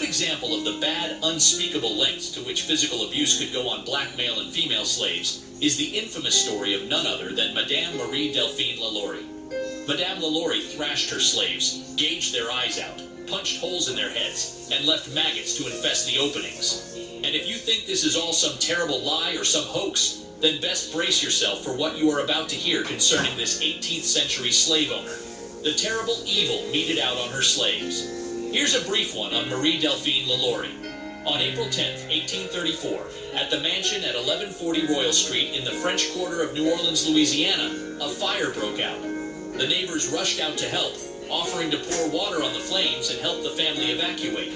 good example of the bad, unspeakable lengths to which physical abuse could go on black male and female slaves is the infamous story of none other than Madame Marie Delphine Lalaurie. Madame Lalaurie thrashed her slaves, gouged their eyes out, punched holes in their heads, and left maggots to infest the openings. And if you think this is all some terrible lie or some hoax, then best brace yourself for what you are about to hear concerning this 18th century slave owner. The terrible evil meted out on her slaves. Here's a brief one on Marie Delphine Lalaurie. On April 10, 1834, at the mansion at 1140 Royal Street in the French Quarter of New Orleans, Louisiana, a fire broke out. The neighbors rushed out to help, offering to pour water on the flames and help the family evacuate.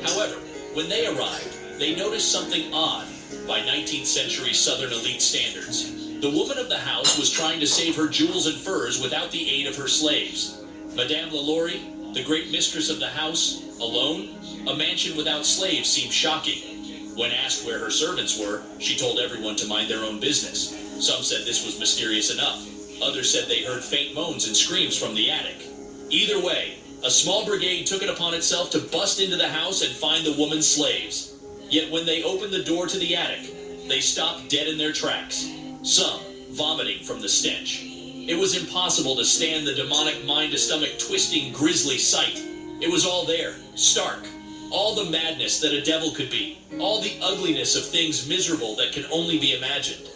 However, when they arrived, they noticed something odd by 19th century Southern elite standards. The woman of the house was trying to save her jewels and furs without the aid of her slaves. Madame Lalaurie, the great mistress of the house, alone, a mansion without slaves seemed shocking. When asked where her servants were, she told everyone to mind their own business. Some said this was mysterious enough. Others said they heard faint moans and screams from the attic. Either way, a small brigade took it upon itself to bust into the house and find the woman's slaves. Yet when they opened the door to the attic, they stopped dead in their tracks, some vomiting from the stench. It was impossible to stand the demonic mind-to-stomach twisting grisly sight. It was all there, stark. All the madness that a devil could be. All the ugliness of things miserable that can only be imagined.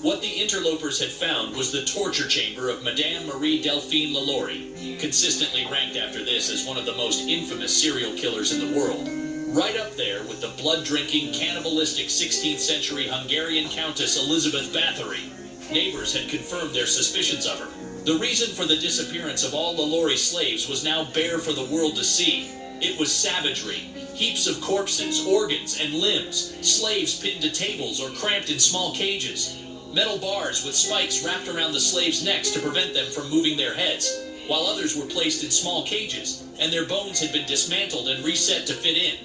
What the interlopers had found was the torture chamber of Madame Marie Delphine Lalaurie, consistently ranked after this as one of the most infamous serial killers in the world. Right up there with the blood-drinking, cannibalistic 16th century Hungarian Countess Elizabeth Bathory. Neighbors had confirmed their suspicions of her. The reason for the disappearance of all Lalaurie slaves was now bare for the world to see. It was savagery. Heaps of corpses, organs, and limbs. Slaves pinned to tables or cramped in small cages. Metal bars with spikes wrapped around the slaves' necks to prevent them from moving their heads, while others were placed in small cages, and their bones had been dismantled and reset to fit in.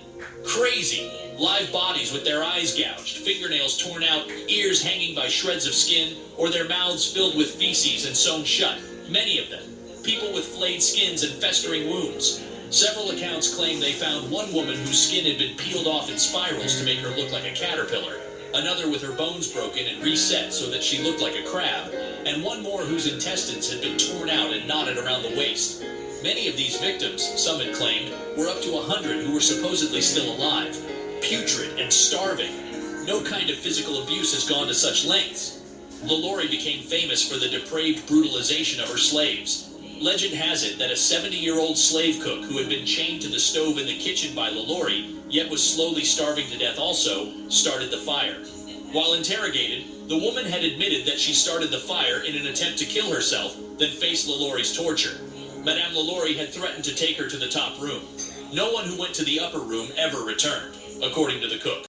Crazy! Live bodies with their eyes gouged, fingernails torn out, ears hanging by shreds of skin, or their mouths filled with feces and sewn shut, many of them. People with flayed skins and festering wounds. Several accounts claim they found one woman whose skin had been peeled off in spirals to make her look like a caterpillar, another with her bones broken and reset so that she looked like a crab, and one more whose intestines had been torn out and knotted around the waist. Many of these victims, some had claimed, were up to 100 who were supposedly still alive, putrid and starving. No kind of physical abuse has gone to such lengths. Lalaurie became famous for the depraved brutalization of her slaves. Legend has it that a 70-year-old slave cook who had been chained to the stove in the kitchen by Lalaurie, yet was slowly starving to death also, started the fire. While interrogated, the woman had admitted that she started the fire in an attempt to kill herself, then faced Lalaurie's torture. Madame Lalaurie had threatened to take her to the top room. No one who went to the upper room ever returned, according to the cook.